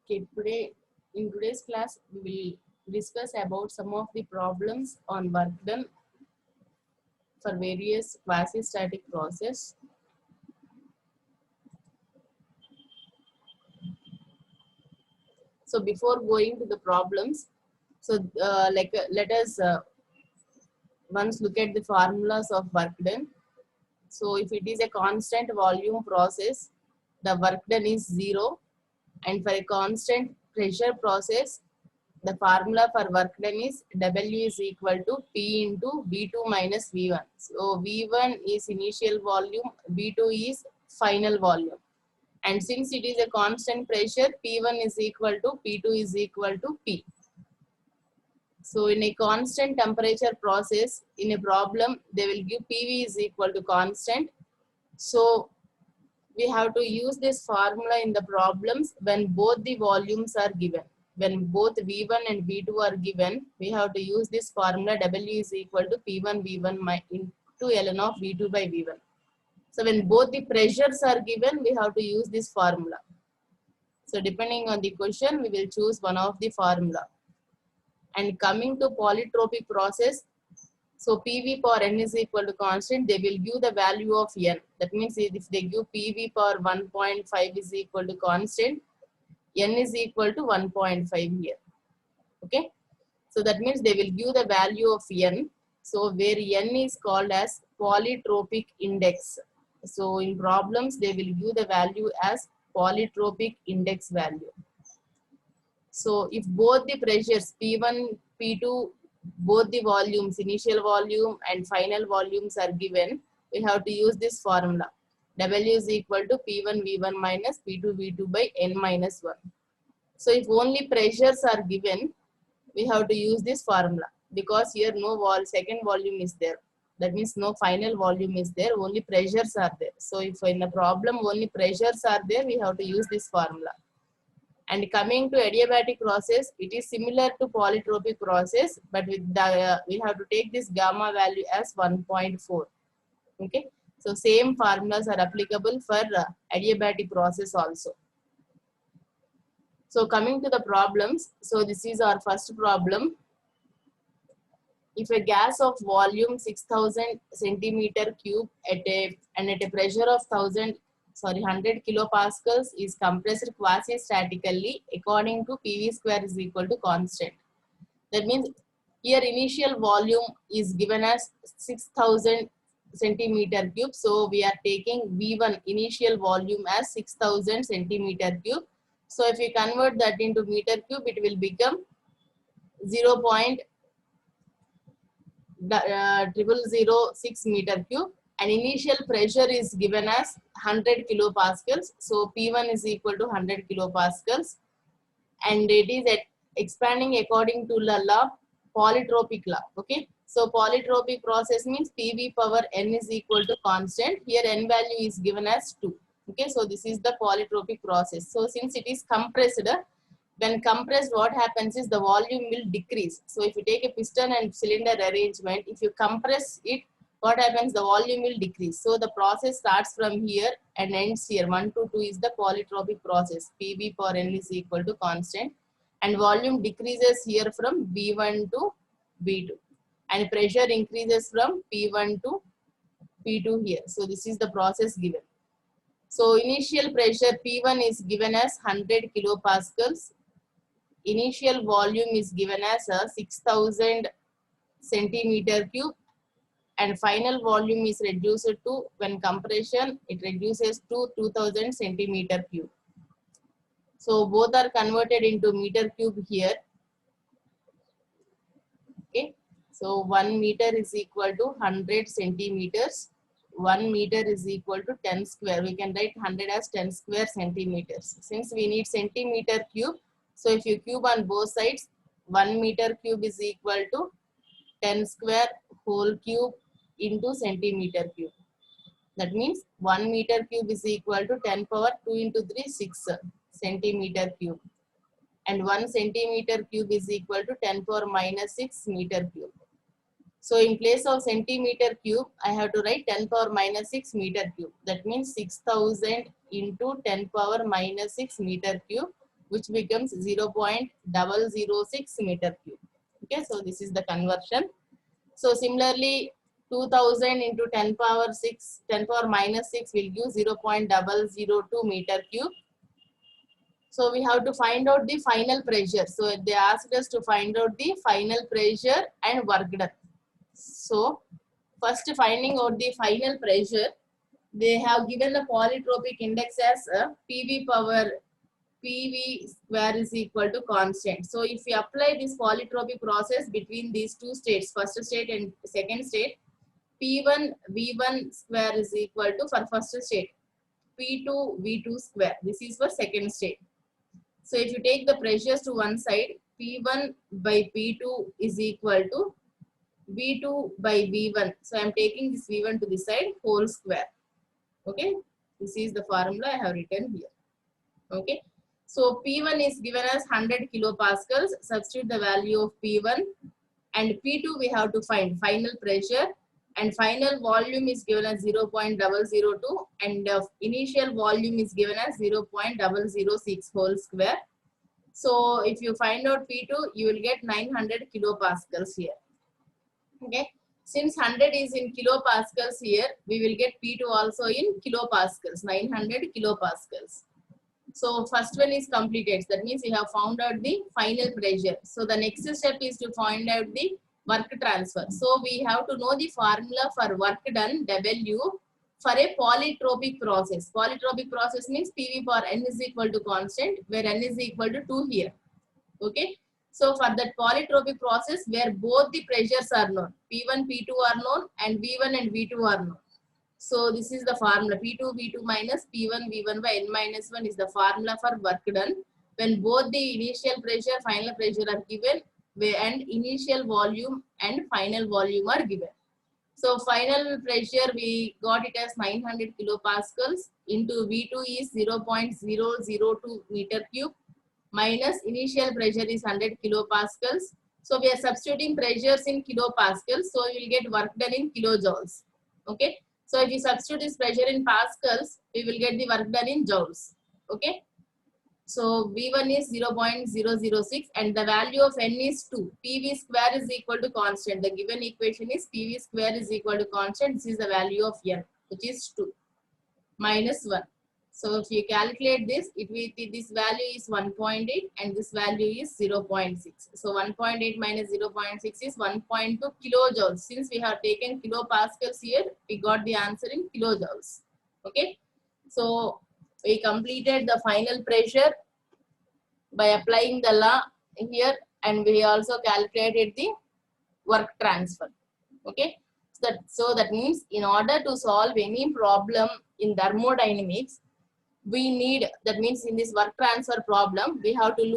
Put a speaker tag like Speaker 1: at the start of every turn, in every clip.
Speaker 1: Okay, in today's class, we will discuss about some of the problems on work done for various quasi-static process. So before going to the problems, let us once look at the formulas of work done. So if it is a constant volume process, the work done is 0, and for a constant pressure process, the formula for work done is W is equal to P into V2 minus V1. So V1 is initial volume, V2 is final volume. And since it is a constant pressure, P1 is equal to P2 is equal to P. So in a constant temperature process, in a problem, they will give PV is equal to constant. So we have to use this formula in the problems when both the volumes are given. When both V1 and V2 are given, we have to use this formula W is equal to P1 V1 into ln of V2 by V1. So when both the pressures are given, we have to use this formula. So depending on the question, we will choose one of the formula. And coming to polytropic process, so PV power n is equal to constant, they will give the value of n. That means if they give PV power 1.5 is equal to constant, n is equal to 1.5 here. Okay. So that means they will give the value of n. So where n is called as polytropic index. So in problems, they will give the value as polytropic index value. So if both the pressures P1, P2, both the volumes, initial volume and final volumes are given, we have to use this formula. W is equal to P1 V1 minus P2 V2 by n minus 1. So if only pressures are given, we have to use this formula because here no second volume is there. That means no final volume is there, only pressures are there. So if in the problem only pressures are there, we have to use this formula. And coming to adiabatic process, it is similar to polytropic process, but with the we have to take this gamma value as 1.4. Okay, so same formulas are applicable for adiabatic process also. So coming to the problems, so this is our first problem. If a gas of volume 6000 centimeter cube at a pressure of 100 kilopascals is compressed quasi-statically according to PV square is equal to constant. That means here initial volume is given as 6000 centimeter cube. So we are taking V1 initial volume as 6000 centimeter cube. So if we convert that into meter cube, it will become 0.0006 meter cube. And initial pressure is given as 100 kilopascals. So P1 is equal to 100 kilopascals. And it is expanding according to the law, polytropic law. Okay. So polytropic process means PV power n is equal to constant. Here n value is given as 2. Okay. So this is the polytropic process. So since it is compressed, when compressed, what happens is the volume will decrease. So if you take a piston and cylinder arrangement, if you compress it, what happens? The volume will decrease. So the process starts from here and ends here. 1 to 2 is the polytropic process. PV power n is equal to constant. And volume decreases here from V1 to V2. And pressure increases from P1 to P2 here. So this is the process given. So initial pressure P1 is given as 100 kilopascals. Initial volume is given as a 6000 centimeter cube, and final volume is reduced to, when compression, it reduces to 2000 centimeter cube. So both are converted into meter cube here. Okay, so 1 meter is equal to 100 centimeters. 1 meter is equal to 10 square. We can write 100 as 10 square centimeters. Since we need centimeter cube, so if you cube on both sides, 1 meter cube is equal to 10 square whole cube into centimeter cube. That means 1 meter cube is equal to 10 power 2 into 3, 6 centimeter cube. And 1 centimeter cube is equal to 10 power minus 6 meter cube. So in place of centimeter cube, I have to write 10 power minus 6 meter cube. That means 6000 into 10 power minus 6 meter cube, which becomes 0.006 meter cube. Okay, so this is the conversion. So similarly, 2000 into 10 power 6, 10 power minus 6 will give 0.002 meter cube. So we have to find out the final pressure. So they asked us to find out the final pressure and work done. So first finding out the final pressure, they have given the polytropic index as a PV power PV square is equal to constant. So if we apply this polytropic process between these two states, first state and second state, P1 V1 square is equal to, for first state, P2 V2 square. This is for second state. So if you take the pressures to one side, P1 by P2 is equal to V2 by V1. So I am taking this V1 to this side, whole square. Okay, this is the formula I have written here. Okay, so P1 is given as 100 kilopascals. Substitute the value of P1, and P2 we have to find final pressure, and final volume is given as 0.002, and initial volume is given as 0.006 whole square. So if you find out P2, you will get 900 kilopascals here. Okay, since 100 is in kilopascals here, we will get P2 also in kilopascals, 900 kilopascals. So first one is completed. That means we have found out the final pressure. So the next step is to find out the work transfer. So we have to know the formula for work done, W, for a polytropic process. Polytropic process means PV for N is equal to constant, where N is equal to 2 here. Okay. So for that polytropic process where both the pressures are known, P1, P2 are known, and V1 and V2 are known. So this is the formula, P2 V2 minus P1 V1 by N minus 1 is the formula for work done when both the initial pressure, final pressure are given, and initial volume and final volume are given. So final pressure we got it as 900 kilopascals into V2 is 0.002 meter cube minus initial pressure is 100 kilopascals. So we are substituting pressures in kilopascals, so we will get work done in kilojoules. Okay. So if you substitute this pressure in pascals, we will get the work done in joules. Okay. So V1 is 0.006 and the value of N is 2. PV square is equal to constant. The given equation is PV square is equal to constant. This is the value of N, which is 2 minus 1. So if you calculate this, this value is 1.8 and this value is 0.6. So 1.8 minus 0.6 is 1.2 kilojoules. Since we have taken kilopascals here, we got the answer in kilojoules. Okay. So we completed the final pressure by applying the law here, and we also calculated the work transfer. Okay. So that means in order to solve any problem in thermodynamics, we need, that means in this work transfer problem, we have to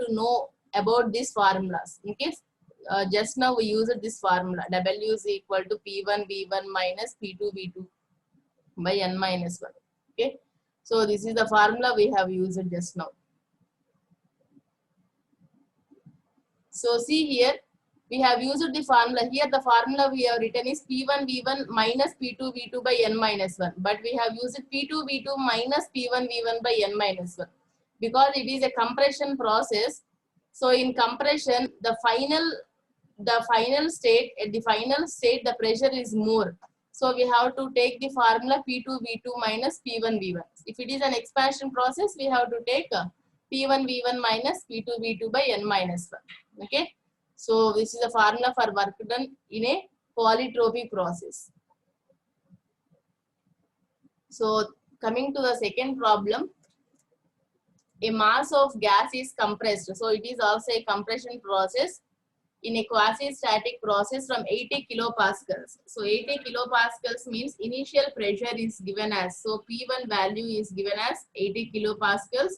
Speaker 1: know about these formulas. Okay, just now we used this formula, W is equal to P1 V1 minus P2 V2 by N minus 1. Okay, so this is the formula we have used just now. So see here, we have used the formula. Here the formula we have written is P1 V1 minus P2 V2 by N minus 1. But we have used P2 V2 minus P1 V1 by N minus 1. Because it is a compression process. So in compression, the final state, at the final state, the pressure is more. So we have to take the formula P2 V2 minus P1 V1. If it is an expansion process, we have to take P1 V1 minus P2 V2 by N minus 1. Okay. So this is the formula for work done in a polytropic process. So coming to the second problem, a mass of gas is compressed. So it is also a compression process in a quasi-static process from 80 kilopascals. So 80 kilopascals means initial pressure is given as, so P1 value is given as 80 kilopascals.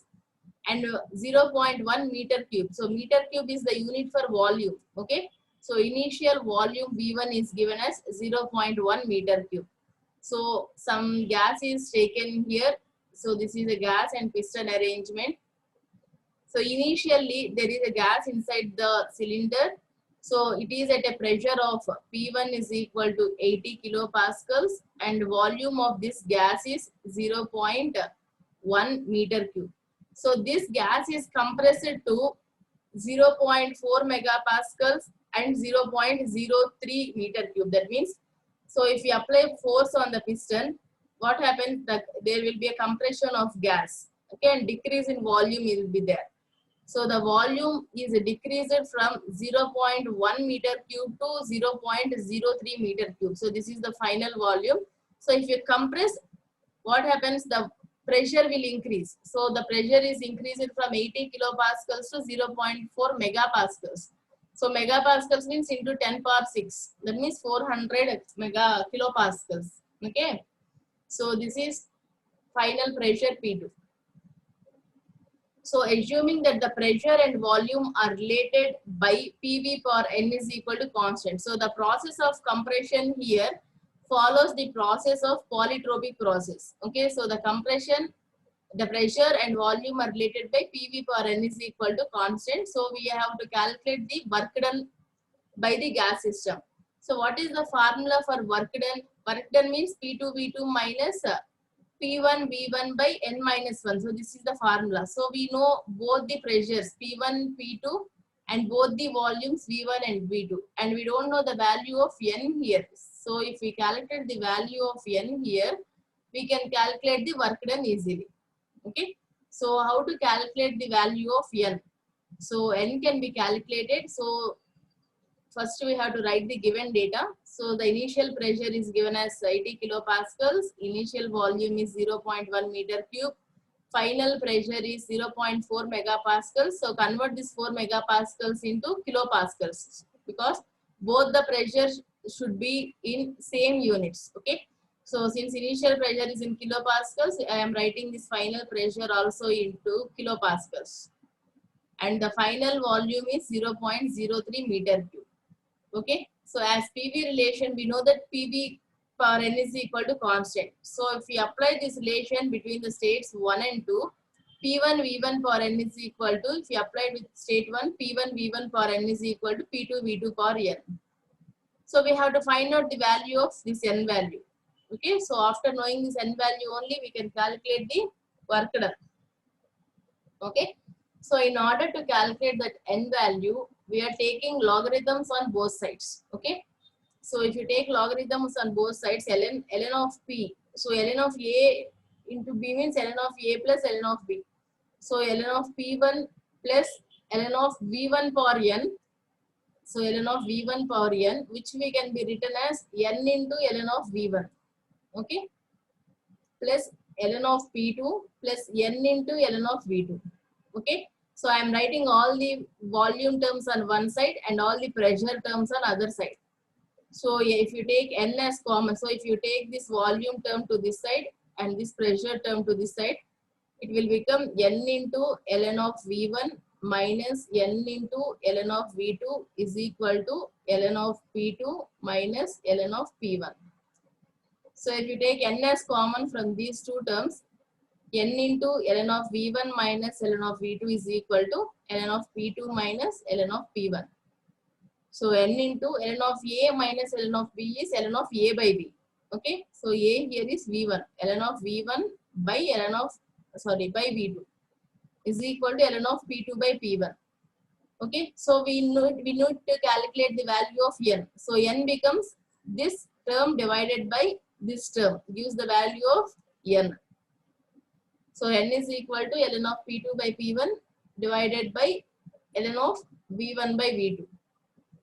Speaker 1: And 0.1 meter cube. So meter cube is the unit for volume. Okay. So initial volume V1 is given as 0.1 meter cube. So some gas is taken here. So this is a gas and piston arrangement. So initially there is a gas inside the cylinder. So it is at a pressure of P1 is equal to 80 kilopascals and volume of this gas is 0.1 meter cube. So this gas is compressed to 0.4 megapascals and 0.03 meter cube. That means, so if you apply force on the piston, what happens? That there will be a compression of gas. Okay, and decrease in volume will be there. So the volume is decreased from 0.1 meter cube to 0.03 meter cube. So this is the final volume. So if you compress, what happens? The pressure will increase. So the pressure is increased from 80 kilopascals to 0.4 megapascals. So megapascals means into 10 power 6. That means 400 mega kilopascals. Okay. So this is final pressure P2. So assuming that the pressure and volume are related by PV per N is equal to constant. So the process of compression here follows the process of polytropic process. Okay, so the compression, the pressure and volume are related by PV per N is equal to constant. So we have to calculate the work done by the gas system. So what is the formula for work done? Work done means P2 V2 minus P1 V1 by N minus 1. So this is the formula. So we know both the pressures P1, P2 and both the volumes V1 and V2. And we don't know the value of N here. So if we calculate the value of N here, we can calculate the work done easily. Okay. So how to calculate the value of N? So N can be calculated. So first we have to write the given data. So the initial pressure is given as 80 kilopascals. Initial volume is 0.1 meter cube. Final pressure is 0.4 megapascals. So convert this 4 megapascals into kilopascals because both the pressure should be in same units. Okay. So since initial pressure is in kilopascals, I am writing this final pressure also into kilopascals. And the final volume is 0.03 meter cube. Okay, so as PV relation, we know that PV per N is equal to constant. So if we apply this relation between the states 1 and 2, P1 V1 per N is equal to, if we apply with state 1, P1 V1 per N is equal to P2 V2 per N. So we have to find out the value of this N value. Okay, so after knowing this N value only, we can calculate the work done. Okay, so in order to calculate that N value, we are taking logarithms on both sides. Okay, so if you take logarithms on both sides, ln of P, so ln of A into B means ln of A plus ln of B. So ln of P1 plus ln of V1 per N. So ln of V1 per N, which we can be written as N into ln of V1. Okay, plus ln of P2 plus N into ln of V2. Okay, so I am writing all the volume terms on one side and all the pressure terms on other side. So if you take N as common, so if you take this volume term to this side and this pressure term to this side, it will become N into ln of V1 minus N into ln of V2 is equal to ln of P2 minus ln of P1. So if you take N as common from these two terms, N into ln of V1 minus ln of V2 is equal to ln of P2 minus ln of P1. So N into ln of A minus ln of B is ln of A by B. Okay. So A here is V1. Ln of V1 by ln of, by V2 is equal to ln of P2 by P1. Okay. So we need to calculate the value of N. So N becomes this term divided by this term, gives the value of N. So N is equal to ln of P2 by P1 divided by ln of V1 by V2.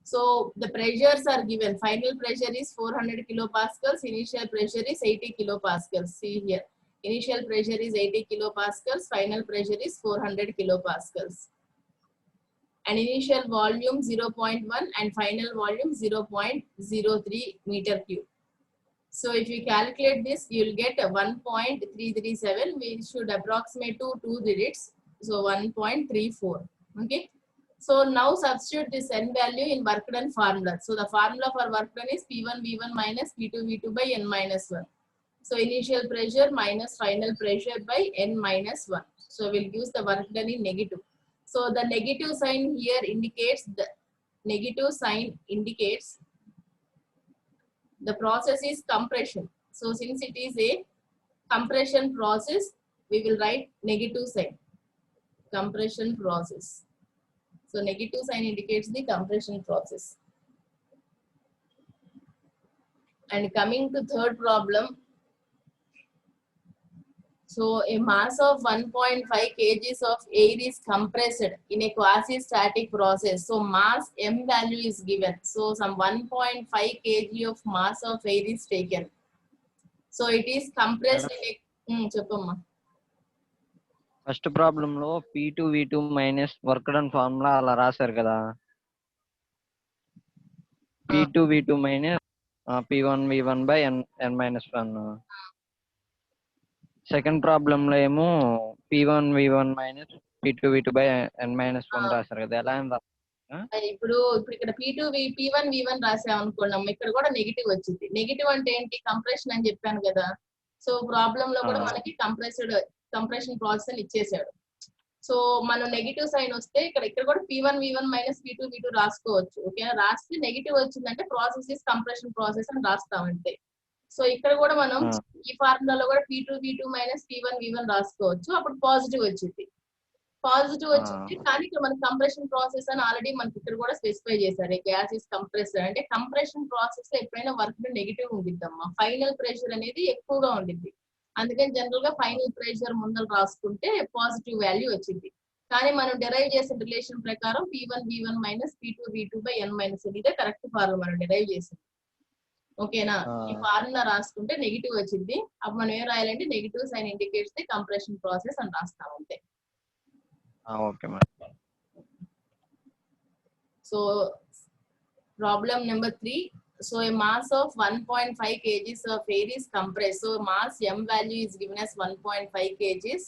Speaker 1: So the pressures are given. Final pressure is 400 kilopascals. Initial pressure is 80 kilopascals. See here. Initial pressure is 80 kilopascals. Final pressure is 400 kilopascals. And initial volume 0.1 and final volume 0.03 meter cube. So if you calculate this, you will get 1.337. We should approximate to 2 digits. So 1.34. Okay. So now substitute this N value in work done formula. So the formula for work done is P1 V1 minus P2 V2 by N minus 1. So initial pressure minus final pressure by N minus 1. So we'll use the work done in negative. So the negative sign here indicates the the process is compression. So since it is a compression process, we will write negative sign. compression process. So negative sign indicates the compression process. And coming to third problem, so a mass of 1.5 kgs of air is compressed in a quasi-static process. So mass m value is given. So some 1.5 kg of mass of air is taken. So it is compressed in a చెప్పమ్మా.
Speaker 2: First problem లో P2V2 minus work done formula అలా రాశారు కదా. P2V2 minus P1V1 by n-1. Second problem లో ఏమో P1V1 minus P2V2 by n-1 రాశారు కదా. ఎలా
Speaker 1: ఇప్పుడు ఇక్కడ P1V1 రాసాం అనుకున్నాం, ఇక్కడ కూడా నెగిటివ్ వచ్చింది. నెగిటివ్ అంటే ఏంటి? కంప్రెషన్ అని చెప్పాను కదా. సో ప్రాబ్లం లో కూడా మనకి కంప్రెషన్ ప్రాసెస్ అని ఇచ్చేసాడు. సో మనం నెగిటివ్ సైన్ వస్తే ఇక్కడ కూడా P1V1 మైనస్ P2V2 రాసుకోవచ్చు. ఓకేనా? రాస్తే నెగిటివ్ వచ్చిందంటే ప్రాసెస్ ఇస్ కంప్రెషన్ ప్రాసెస్ అని రాస్తామంటే. సో ఇక్కడ కూడా మనం ఈ ఫార్ములాలో కూడా P2V2 మైనస్ P1V1 రాసుకోవచ్చు. అప్పుడు పాజిటివ్ వచ్చింది. పాజిటివ్ వచ్చింది కానీ ఇక్కడ మనకి కంప్రెషన్ ప్రాసెస్ అని ఆల్రెడీ మనకి ఇక్కడ కూడా స్పెసిఫై చేశారు. గ్యాస్ ఇస్ కంప్రెసర్ అంటే కంప్రెషన్ ప్రాసెస్ లో ఎప్పుడైనా వర్క్ నెగిటివ్ ఉండిద్దమ్మా. ఫైనల్ ప్రెషర్ అనేది ఎక్కువగా ఉండిద్ది. అందుకని జనరల్ గా ఫైనల్ ప్రెషర్ ముందర రాసుకుంటే పాజిటివ్ వాల్యూ వచ్చింది. కానీ మనం డెరైవ్ చేసిన రిలేషన్ ప్రకారం P1V1 minus P2V2 by n-1 ఇదే కరెక్ట్ ఫార్ములా మనం డెరైవ్ చేసింది. ఓకేనా? ఈ ఫార్ములా రాసుకుంటే నెగిటివ్ వచ్చింది. అప్పుడు మనం ఏం రాయాలంటే negative sign indicates the compression process అని రాస్తాం అంతే.
Speaker 2: Okay madam.
Speaker 1: So problem number 3. So a mass of 1.5 kgs of air is compressed. So mass m value is given as 1.5 kgs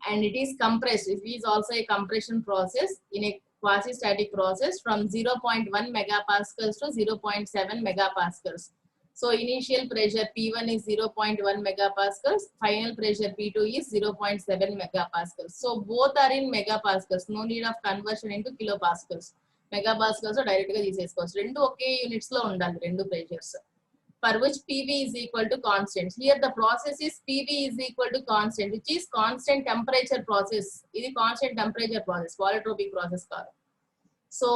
Speaker 1: and it is compressed. It is also a compression process in a quasi-static process from 0.1 megapascals to 0.7 megapascals. So initial pressure P1 is 0.1 megapascals, final pressure P2 is 0.7 megapascals. So both are in megapascals, no need of conversion into kilopascals. Megapascals direct గా తీసేసుకోవచ్చు. రెండు ఒకే units లో ఉండాలి రెండు pressures. For which PV is equal to constant. Here the process is PV is equal to constant, which is constant temperature process. ఇది constant temperature process, polytropic process కాదు. So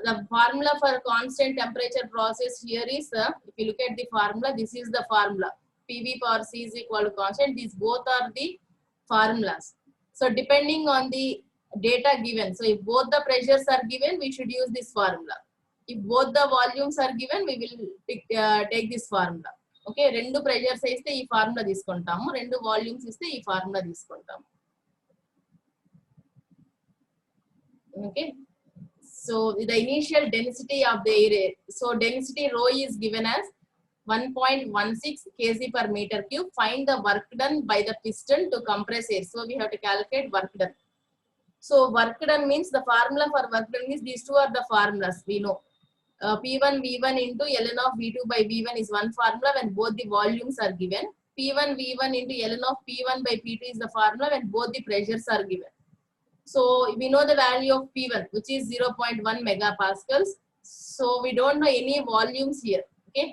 Speaker 1: the formula for constant temperature process here is, if you look at the formula, this is the formula. PV power C is equal to constant. These both are the formulas. So depending on the data given, so if both the pressures are given, we should use this formula. If both the volumes are given, we will take this formula. Okay, rendu pressures ఇస్తే ఈ formula తీసుకుంటాము, రెండు volumes ఇస్తే ఈ formula తీసుకుంటాము. Okay, so the initial density of the air, so density rho is given as 1.16 kg per meter cube. Find the work done by the piston to compress air. So we have to calculate work done. So work done means the formula for work done is these two are the formulas we know. P1V1 into ln of V2 by V1 is one formula when both the volumes are given. P1V1 into ln of P1 by P2 is the formula when both the pressures are given. So we know the value of P1, which is 0.1 megapascals. So we don't know any volumes here. Okay,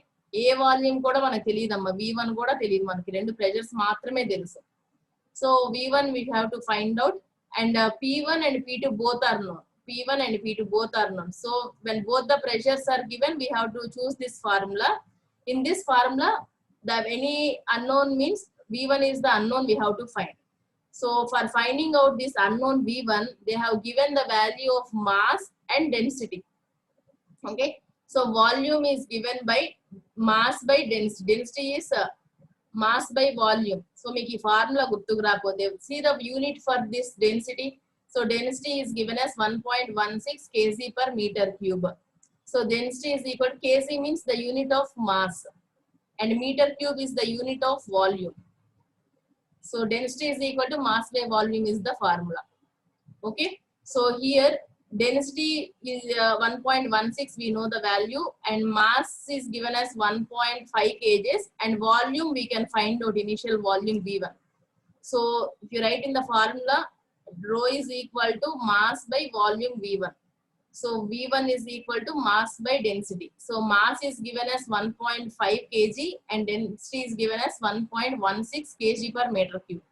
Speaker 1: a volume కూడా మనకు తెలియదమ్మా. V1 కూడా తెలియదు మనకి, రెండు pressures మాత్రమే తెలుసు. So V1 we have to find out, and P1 and P2 both are known. P1 and P2 both are known. So when both the pressures are given, we have to choose this formula. In this formula, the any unknown means V1 is the unknown we have to find. So for finding out this unknown V1, they have given the value of mass and density. Okay, so volume is given by mass by density. Density is mass by volume. So make a formula gurtuku raapothe, see the unit for this density. So density is given as 1.16 kg per meter cube. So density is equal to, kg means the unit of mass and meter cube is the unit of volume. So density is equal to mass by volume is the formula. Okay, so here density is 1.16, we know the value, and mass is given as 1.5 kgs, and volume we can find out initial volume V1. So if you write in the formula, rho is equal to mass by volume V1. So V1 is equal to mass by density. So mass is given as 1.5 kg and density is given as 1.16 kg per meter cube.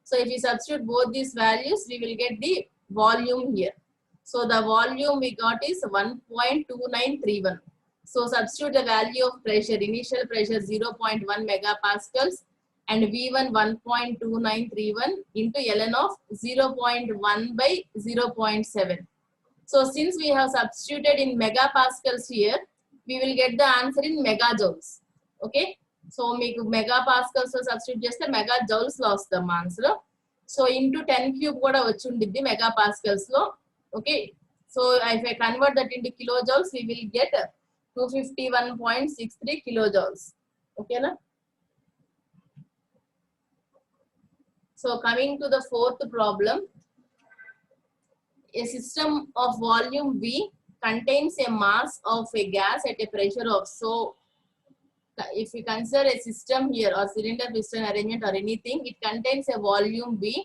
Speaker 1: So if we substitute both these values, we will get the volume here. So the volume we got is 1.2931. So substitute the value of pressure, initial pressure 0.1 megapascals and V1 1.2931 into ln of 0.1 by 0.7. So since we have substituted in megapascals here, we will get the answer in megajoules. Okay. So megapascals substitute just the megajoules lost the answer. So into 10 cube kuda vachundiddi megapascals lo. Okay. So if I convert that into kilojoules, we will get 251.63 kilojoules. Okay na? So coming to the fourth problem. A system of volume V contains a mass of a gas at a pressure of, so if we consider a system here or cylinder piston arrangement or anything, it contains a volume V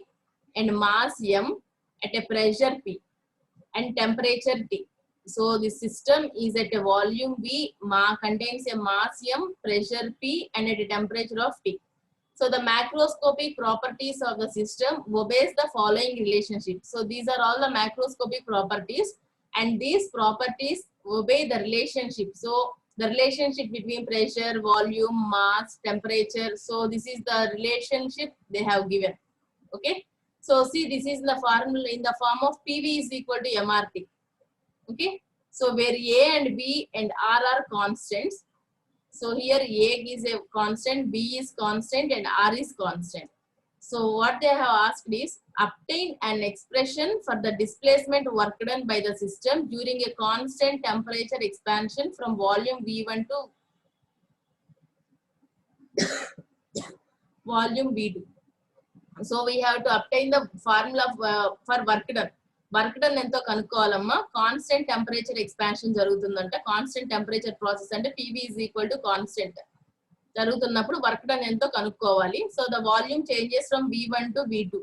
Speaker 1: and mass M at a pressure P and temperature T. So the system is at a volume V, contains a mass M, pressure P and at a temperature of T. So the macroscopic properties of the system obeys the following relationship. So these are all the macroscopic properties and these properties obey the relationship. So the relationship between pressure, volume, mass, temperature. So this is the relationship they have given. Okay. So see, this is the formula in the form of PV is equal to MRT. Okay. So where A and B and R are constants. So here A is a constant, B is constant and R is constant. So what they have asked is obtain an expression for the displacement work done by the system during a constant temperature expansion from volume V1 to volume V2. So we have to obtain the formula for work done. Work done ento kanukovalamma, constant temperature expansion jarugutundanta, constant temperature process ante PV is equal to constant. జరుగుతున్నప్పుడు work done ఎంతో కనుక్కోవాలి. So the volume changes from V1 to V2.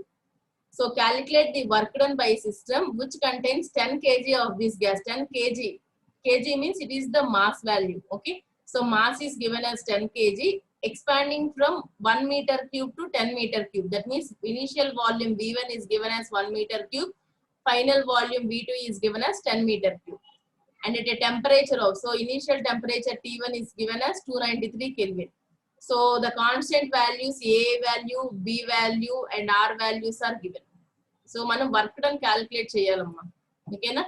Speaker 1: So calculate the work done by system which contains 10 kg of this gas. 10 kg. kg means it is the mass value. Okay. So mass is given as 10 kg expanding from 1 meter cube to 10 meter cube. That means initial volume V1 is given as 1 meter cube. Final volume V2 is given as 10 meter cube. And at a temperature of, so initial temperature T1 is given as 293 Kelvin. So the constant values A value, B value and R values are given. So manam work done calculate cheyalamma. Okay na?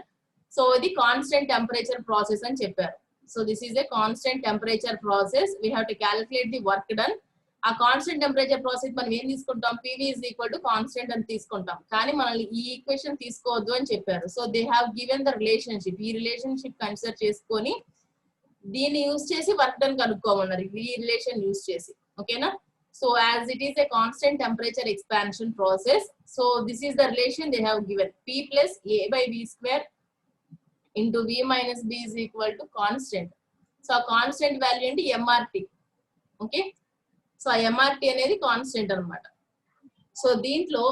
Speaker 1: So the constant temperature process and chepparu. So this is a constant temperature process. We have to calculate the work done. A constant temperature process మనం ఏం తీసుకుంటాం, PV is equal to constant అని తీసుకుంటాం. కానీ మనల్ని ఈ equation తీసుకోవద్దు అని చెప్పారు. So they have given the relationship. ఈ రిలేషన్షిప్ కన్సిడర్ చేసుకొని దీన్ని యూజ్ చేసి వర్క్ డన్ కనుక్కోమన్నారు. ఈ రిలేషన్ యూజ్ చేసి. ఓకేనా? So as it is a constant temperature expansion process. So this is the relation they have given. P plus A by V square into V minus B is equal to constant. So ఆ constant value అంటే MRT. Okay. So ఆ MRT అనేది constant అనమాట. So దీంట్లో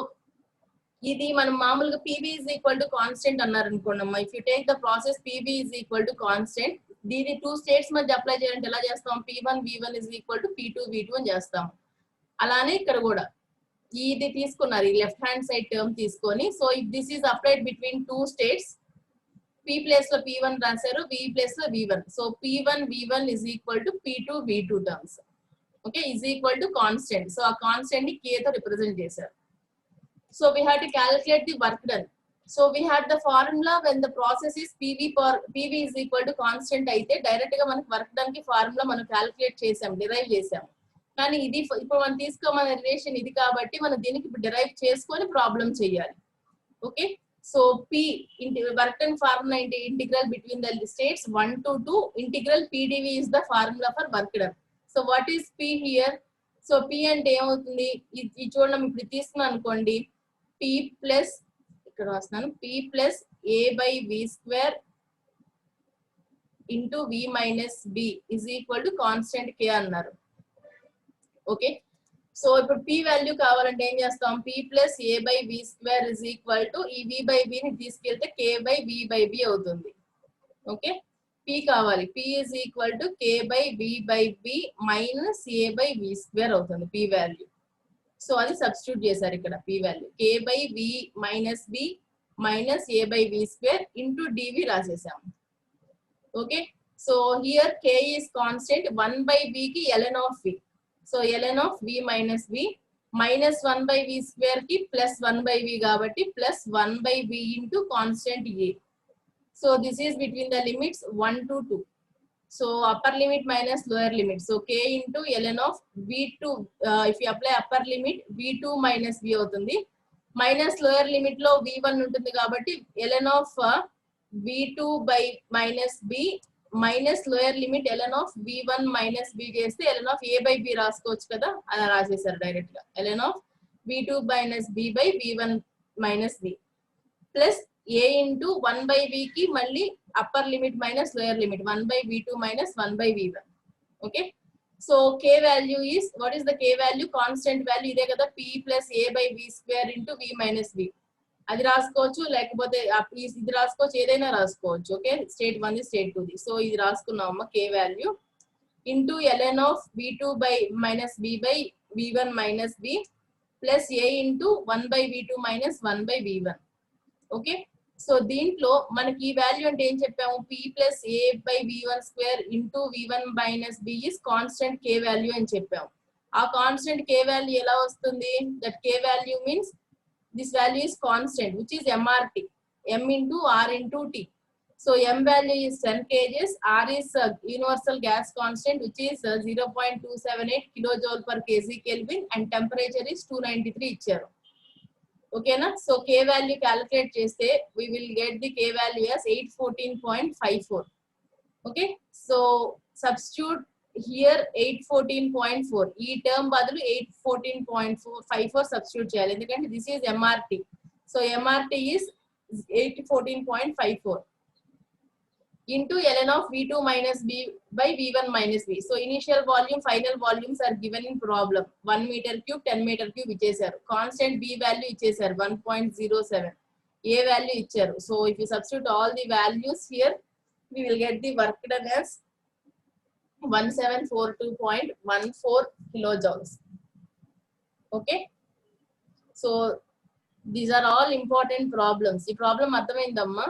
Speaker 1: ఇది మనం మామూలుగా PV is equal to constant అన్నారు అనుకోండి అమ్మా. If you take the process PV is equal to constant, దీని 2 స్టేట్స్ మధ్య అప్లై చేయాలంటే ఎలా చేస్తాం? P1 V1 is equal to P2 V2 అని చేస్తాం. అలానే ఇక్కడ కూడా ఇది తీసుకున్నారు, ఈ లెఫ్ట్ హ్యాండ్ సైడ్ టర్మ్ తీసుకొని. So if this is applied between 2 states, P place లో P1 రాశారు, V ప్లేస్ లో V1. So P1 V1 is equal to P2 V2 terms. Okay, is equal to constant. So ఆ constant ని K తో represent చేశారు. So we have to calculate the work done. So we had the formula when the process is PV is equal to constant అయితే direct గా మనకి work done కి formula మనం calculate చేసాం, డిరైవ్ చేసాం. కానీ ఇది ఇప్పుడు మనం తీసుకోమన్న రిలేషన్ ఇది కాబట్టి మనం దీనికి ఇప్పుడు డిరైవ్ చేసుకొని ప్రాబ్లం చేయాలి. Okay, so P work done formula integral between the states 1 to 2 integral PdV is the formula for work done. So what is P here? So P అంటే ఏమవుతుంది? ఇది చూడండి, ఇప్పుడు తీసుకున్నాను అనుకోండి, P ప్లస్ ఇక్కడ రాస్తున్నాను, P plus A by V square into V minus B is equal to constant K అన్నారు. ఓకే, సో ఇప్పుడు P వాల్యూ కావాలంటే ఏం చేస్తాం? P plus A by V square is equal to ఈ V బై B ని తీసుకెళ్తే K by V by B అవుతుంది. Okay, P కావాలి. P is equal to K by V by B minus A by V square అవుతుంది P value. So అది substitute చేశారు ఇక్కడ p value k/v - b minus a/v square into dv రాసేసాము. Okay, so here k is constant 1/v కి ln of v. So ln of v minus v minus 1/v square కి plus 1/v కాబట్టి plus 1/v into constant a. So this is between the limits 1 to 2. So upper limit minus lower limit. So k into ln of v2. If you apply upper limit v2 minus v అవుతుంది. Minus lower limit లో v1 ఉంటుంది కాబట్టి ln of v2 by minus b minus lower limit ln of v1 minus b చేస్తే ln of a by b రాసుకోవచ్చు కదా, అలా రాసేసారు direct గా ln of v2 minus b by v1 minus b plus a into 1 by v కి మళ్ళీ upper limit minus lower limit 1 by v2 minus 1 by v1. Okay, so k value is, what is the k value? Constant value ఇదే కదా, p plus a by v square into v minus v. అది రాసుకోవచ్చు, లేకపోతే ఇది రాసుకోవచ్చు, ఏదైనా రాసుకోవచ్చు. Okay, state 1 state 2. So ఇది రాసుకున్నామమ్మా k value into ln of v2 by minus b by v1 minus b plus a into 1 by v2 minus 1 by v1. Okay, so దీంట్లో మనకి ఈ వాల్యూ అంటే ఏం చెప్పాము, p plus a by v1 square into v1 minus b is constant k value అని చెప్పాము. ఆ constant k value ఎలా వస్తుంది? That k value means this value is constant which is mrt, m into r into t. So m value is 10 kgs, r is universal gas constant which is 0.278 kilojoule per kg Kelvin and temperature is 293 ఇచ్చారు. ఓకేనా, so k value calculate చేస్తే we will get the k value as 814.54. Okay, so substitute here 814.4, ఈ term బదులు 814.54 substitute చేయాలి, ఎందుకంటే this is mrt. So mrt is 814.54 into ln of v2 minus b by v1 minus v. So initial volume, final volumes are given in problem. 1 meter cube, 10 meter cube ఇచ్చేసారు. Constant b value ఇచ్చేసారు 1.07. a value ఇచ్చారు. So if you substitute all the values here, we will get the work done as 1742.14 kilojoules. Okay, so these are all important problems. ఈ problem అర్థమైందమ్మా?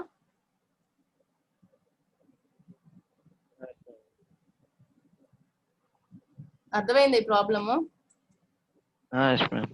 Speaker 1: అర్థమైంది ఈ problem?
Speaker 2: yes ma'am.